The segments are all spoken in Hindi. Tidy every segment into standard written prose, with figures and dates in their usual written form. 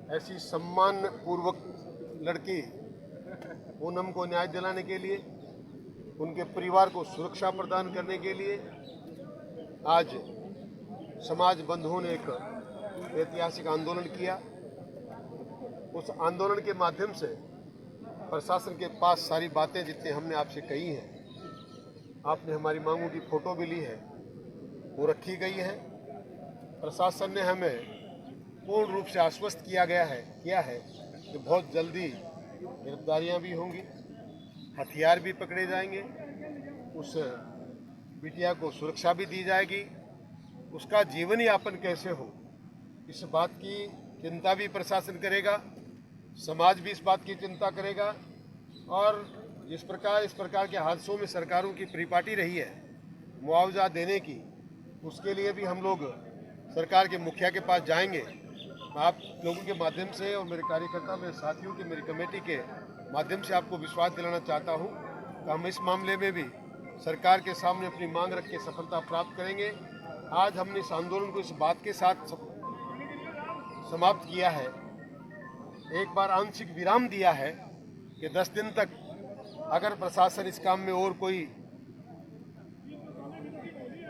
ऐसी सम्मान पूर्वक लड़की पूनम को न्याय दिलाने के लिए, उनके परिवार को सुरक्षा प्रदान करने के लिए आज समाज बंधुओं ने एक ऐतिहासिक आंदोलन किया। उस आंदोलन के माध्यम से प्रशासन के पास सारी बातें जितनी हमने आपसे कही हैं, आपने हमारी मांगों की फोटो भी ली है, वो रखी गई है। प्रशासन ने हमें पूर्ण रूप से आश्वस्त किया है कि बहुत जल्दी गिरफ्तारियां भी होंगी, हथियार भी पकड़े जाएंगे, उस बिटिया को सुरक्षा भी दी जाएगी। उसका जीवन यापन कैसे हो, इस बात की चिंता भी प्रशासन करेगा, समाज भी इस बात की चिंता करेगा। और इस प्रकार के हादसों में सरकारों की परिपाटी रही है मुआवजा देने की, उसके लिए भी हम लोग सरकार के मुखिया के पास जाएंगे। आप लोगों के माध्यम से और मेरे कार्यकर्ता, मेरे साथियों के, मेरी कमेटी के माध्यम से आपको विश्वास दिलाना चाहता हूं कि हम इस मामले में भी सरकार के सामने अपनी मांग रख के सफलता प्राप्त करेंगे। आज हमने इस आंदोलन को इस बात के साथ समाप्त किया है, एक बार आंशिक विराम दिया है कि 10 दिन तक अगर प्रशासन इस काम में और कोई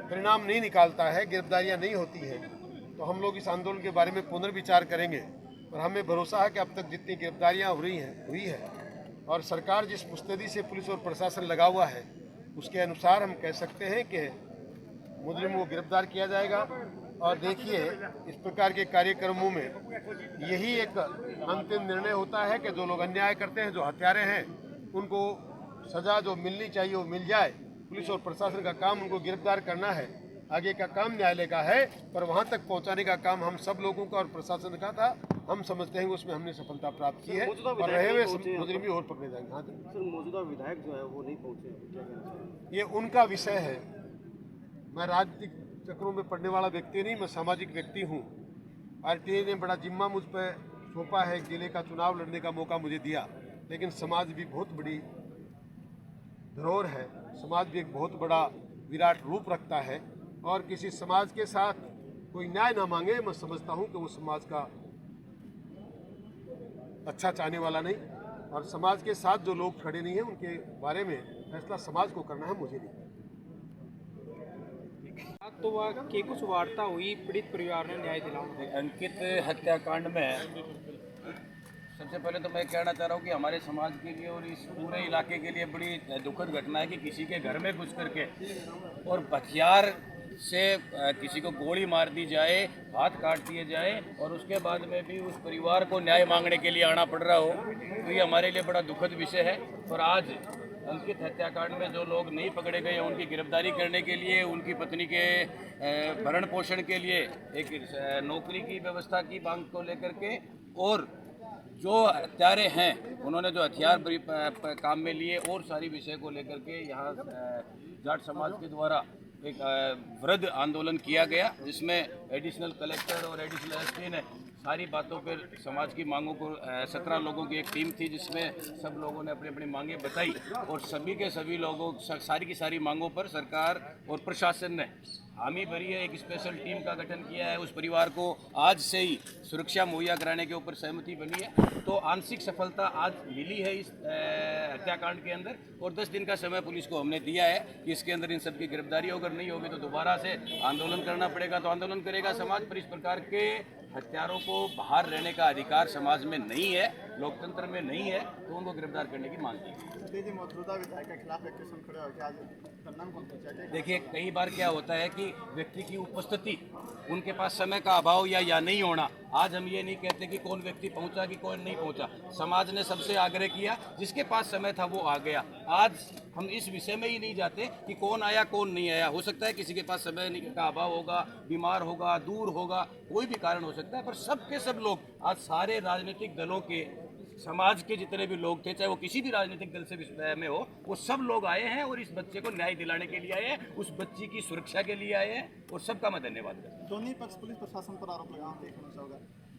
परिणाम नहीं निकालता है, गिरफ्तारियां नहीं होती हैं, तो हम लोग इस आंदोलन के बारे में पुनर्विचार करेंगे। और हमें भरोसा है कि अब तक जितनी गिरफ्तारियां हुई है और सरकार जिस मुस्तैदी से पुलिस और प्रशासन लगा हुआ है, उसके अनुसार हम कह सकते हैं कि मुजरिम को गिरफ्तार किया जाएगा। और देखिए, इस प्रकार के कार्यक्रमों में यही एक अंतिम निर्णय होता है कि जो लोग अन्याय करते हैं, जो हत्यारे हैं, उनको सजा जो मिलनी चाहिए वो मिल जाए। पुलिस और प्रशासन का काम उनको गिरफ्तार करना है, आगे का काम न्यायालय का है, पर वहां तक पहुंचाने का काम हम सब लोगों का और प्रशासन का था। हम समझते हैं कि उसमें हमने सफलता प्राप्त की है और रहे हुए मुजरिम भी और पकड़े जाएंगे। हाँ सर, मौजूदा विधायक जो है वो नहीं पहुंचे, क्या कहना चाहिए? ये उनका विषय है। मैं राजनीतिक चक्रों में पड़ने वाला व्यक्ति नहीं, मैं सामाजिक व्यक्ति हूँ। आरटीआई ने बड़ा जिम्मा मुझ पर सौंपा है, जिले का चुनाव लड़ने का मौका मुझे दिया, लेकिन समाज भी बहुत बड़ी धरोहर है, समाज भी एक बहुत बड़ा विराट रूप रखता है। और किसी समाज के साथ कोई न्याय ना मांगे, मैं समझता हूँ कि वो समाज का अच्छा चाहने वाला नहीं, और समाज के साथ जो लोग खड़े नहीं हैं उनके बारे में फैसला समाज को करना है, मुझे नहीं। तो वह की कुछ वार्ता हुई, पीड़ित परिवार ने न्याय दिलाया। अंकित हत्याकांड में सबसे पहले तो मैं कहना चाह रहा हूँ कि हमारे समाज के लिए और इस पूरे इलाके के लिए बड़ी दुखद घटना है कि किसी के घर में घुस करके और हथियार से किसी को गोली मार दी जाए, हाथ काट दिए जाए, और उसके बाद में भी उस परिवार को न्याय मांगने के लिए आना पड़ रहा हो, तो ये हमारे लिए बड़ा दुखद विषय है। और आज अंकित हत्याकांड में जो लोग नहीं पकड़े गए, उनकी गिरफ्तारी करने के लिए, उनकी पत्नी के भरण पोषण के लिए एक नौकरी की व्यवस्था की मांग को लेकर के, और जो हत्यारे हैं उन्होंने जो हथियार काम में लिए, और सारी विषय को लेकर के यहाँ जाट समाज के द्वारा एक वृहद आंदोलन किया गया, जिसमें एडिशनल कलेक्टर और एडिशनल एसपी ने सारी बातों पर समाज की मांगों को 17 लोगों की एक टीम थी, जिसमें सब लोगों ने अपनी अपनी मांगें बताई, और सभी के सभी लोगों सारी की सारी मांगों पर सरकार और प्रशासन ने हामी भरी है। एक स्पेशल टीम का गठन किया है, उस परिवार को आज से ही सुरक्षा मुहैया कराने के ऊपर सहमति बनी है। तो आंशिक सफलता आज मिली है इस हत्याकांड के अंदर, और 10 दिन का समय पुलिस को हमने दिया है कि इसके अंदर इन सब की गिरफ्तारी अगर नहीं होगी तो दोबारा से आंदोलन करना पड़ेगा। तो आंदोलन करेगा समाज, पर इस प्रकार के हत्यारों को बाहर रहने का अधिकार समाज में नहीं है, लोकतंत्र में नहीं है, तो उनको गिरफ्तार करने की मांग की। देखिए, कई बार क्या होता है कि व्यक्ति की उपस्थिति, उनके पास समय का अभाव या नहीं होना। आज हम ये नहीं कहते कि कौन व्यक्ति पहुंचा कि कौन नहीं पहुंचा, समाज ने सबसे आग्रह किया, जिसके पास समय था वो आ गया। आज हम इस विषय में ही नहीं जाते कि कौन आया कौन नहीं आया। हो सकता है किसी के पास समय का अभाव होगा, बीमार होगा, दूर होगा, कोई भी कारण हो सकता है, पर सब के सब लोग आज सारे राजनीतिक दलों के, समाज के जितने भी लोग थे, चाहे वो किसी भी राजनीतिक दल से में हो, वो सब लोग आए हैं और इस बच्चे को न्याय दिलाने के लिए आए हैं, उस बच्ची की सुरक्षा के लिए आए हैं, और सबका मैं धन्यवाद करता हूं। दोनों पक्ष पुलिस प्रशासन पर आरोप लगा, देखना चाहोगे?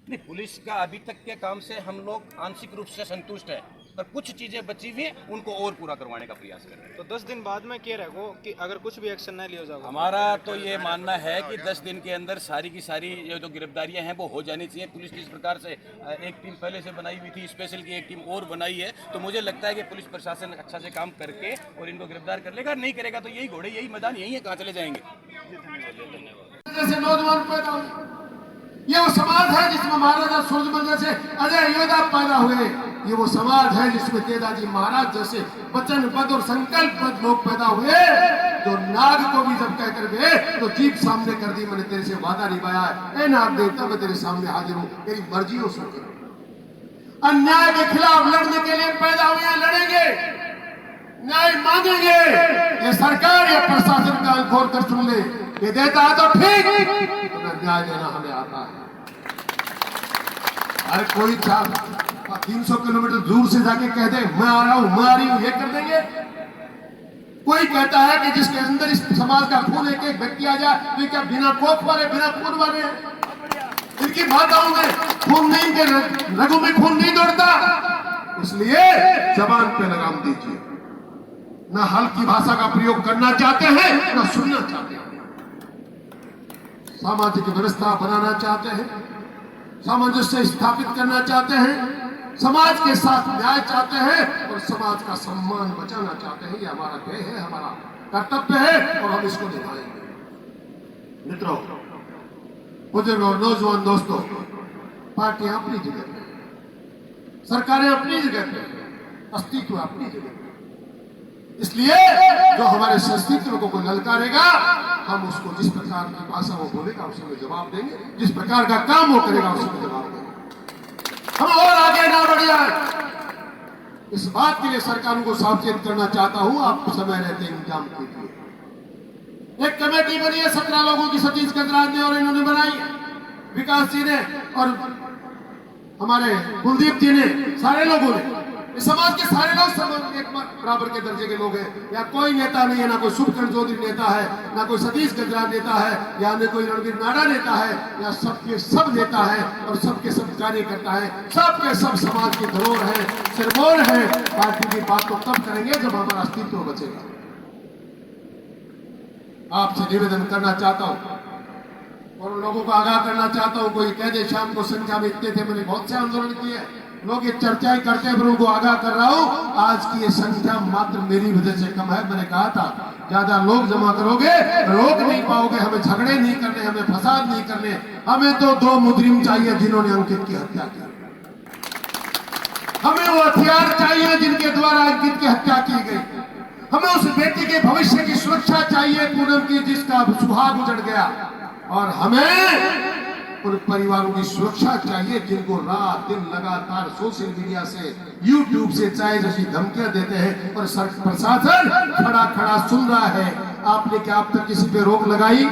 नहीं, पुलिस का अभी तक के काम से हम लोग आंशिक रूप से संतुष्ट है। पर कुछ चीजें बची हुई हैं उनको और पूरा करवाने का प्रयास कर रहे हैं। तो 10 दिन बाद में कह रहे हो कि अगर कुछ भी एक्शन नहीं लिया जाएगा, हमारा तो ये मानना है कि 10 दिन के अंदर सारी की सारी जो गिरफ्तारियां हैं वो हो जानी चाहिए। पुलिस जिस प्रकार से एक टीम पहले से बनाई हुई थी, स्पेशल की एक टीम और बनाई है, तो मुझे लगता है कि पुलिस प्रशासन अच्छा से काम करके और इनको गिरफ्तार कर लेगा। नहीं करेगा तो यही घोड़े यही मैदान यही है, कहाँ चले जाएंगे। जैसे नौजवान पैदा हुए, ये वो समाज है जिसमें महाराजा सूरजमल जैसे अजय योद्धा पैदा हुए। ये वो समाज है जिसमें तेजाजी महाराज जैसे वचनबद्ध और संकल्पबद्ध लोग पैदा हुए, जो नाग को भी जब कहकर गए तो जीभ सामने कर दी, मैंने तेरे से वादा निभाया है, ए नाग देवता मैं तेरे सामने हाजिर हूँ, तेरी मर्जी हो सके। अन्याय के खिलाफ लड़ने के लिए पैदा हुए, लड़ेंगे, न्याय मांगेंगे। ये सरकार या प्रशासन का खोल कर सुन ले, ये देता है तो ठीक, न्याय देना हमें आता है। अरे कोई 300 किलोमीटर दूर से जाके कह दे मैं आ रहा हूं, मैं आ रही हूं, ये कर देंगे। कोई कहता है कि जिसके अंदर इस समाज का खून एक एक व्यक्ति आ जाए, तो क्या बिना कोप वाले बिना खून वाले इनकी माताओं में खून नहीं, इनके रगों में खून नहीं दौड़ता। इसलिए जबान पे लगाम दीजिए, ना हल्की भाषा का प्रयोग करना चाहते हैं ना सुनना चाहते हैं। सामाजिक व्यवस्था बनाना चाहते हैं, सामंजस्य स्थापित करना चाहते हैं, समाज के साथ न्याय चाहते हैं और समाज का सम्मान बचाना चाहते हैं। ये हमारा ध्येय है, हमारा कर्तव्य है और हम इसको निभाएंगे। मित्रों, बुजुर्गों और नौजवान दोस्तों, पार्टियां अपनी जगह पे, सरकारें अपनी जगह पे, अस्तित्व अपनी जगह पे। इसलिए जो हमारे अस्तित्व को कोई ललकारेगा, हम उसको जिस प्रकार की भाषा वो बोलेगा उसमें जवाब देंगे, जिस प्रकार का काम वो करेगा उसमें जवाब देंगे। हम और आगे ना बढ़ जाए, इस बात के लिए सरकारों को सावचेत करना चाहता हूं। आप समय रहते इंतजाम कीजिए। एक कमेटी बनी है 17 लोगों की, सतीश गजराज ने और इन्होंने बनाई, विकास जी ने और हमारे कुलदीप जी ने, सारे लोगों ने, इस समाज के सारे लोग सब एक बराबर के दर्जे के लोग हैं। या कोई नेता नहीं है, ना कोई शुभकरण चौधरी नेता है, ना कोई सतीश गजराज नेता है, या न कोई रणवीर नाडा नेता है, या सबके सब नेता है और सबके सब कार्यकर्ता है, सबके सब समाज की धरोहर है, सिरमौर है। पार्टी की बात तो तब करेंगे जब हमारा अस्तित्व बचेगा। आपसे निवेदन करना चाहता हूं और लोगों को आगाह करना चाहता हूं। कोई कह दे शाम को संख्या में इतने थे, मैंने बहुत से आंदोलन किए, लोग ये चर्चाएं करते हैं, पर उनको आगाह कर रहा हूं, आज की ये संख्या मात्र मेरी वजह से कम है। मैंने कहा था ज्यादा लोग जमा करोगे रोक नहीं पाओगे, हमें झगड़े नहीं करने, हमें फसाद नहीं करने, हमें तो 2 मुजरिम चाहिए जिन्होंने अंकित की हत्या की। हमें वो हथियार चाहिए जिनके द्वारा अंकित की हत्या की गई। हमें उस बेटी के भविष्य की सुरक्षा चाहिए पूनम की, जिसका सुहाग उजड़ गया। और हमें उन परिवारों की सुरक्षा चाहिए जिनको रात दिन लगातार सोशल मीडिया से, यूट्यूब से चाहे जैसी धमकियां देते हैं और प्रशासन खड़ा खड़ा सुन रहा है। आपने क्या अब तक किसी पे रोक लगाई?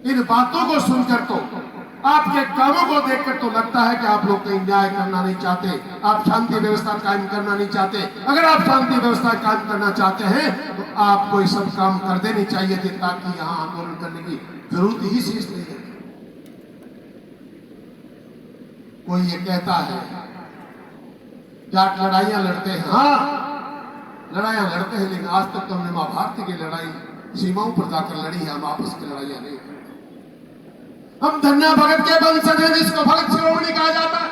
इन बातों को सुनकर तो, आपके कामों को देखकर तो लगता है कि आप लोग कहीं न्याय करना नहीं चाहते, आप शांति व्यवस्था कायम करना नहीं चाहते। अगर आप शांति व्यवस्था कायम करना चाहते हैं तो आपको ये सब काम कर देने चाहिए थे, ताकि यहाँ आंदोलन करने की जरूरत ही शेष नहीं है। कोई ये कहता है जाट लड़ाइयां लड़ते हैं, हाँ लड़ाइयां लड़ते हैं, लेकिन आज तक तो हमने मां भारती की लड़ाई सीमाओं पर जाकर लड़ी है, हम आपस की लड़ाइयां नहीं। हम धन्या भगत के वंशज हैं, जिसको भगत शिरोमणि कहा जाता है।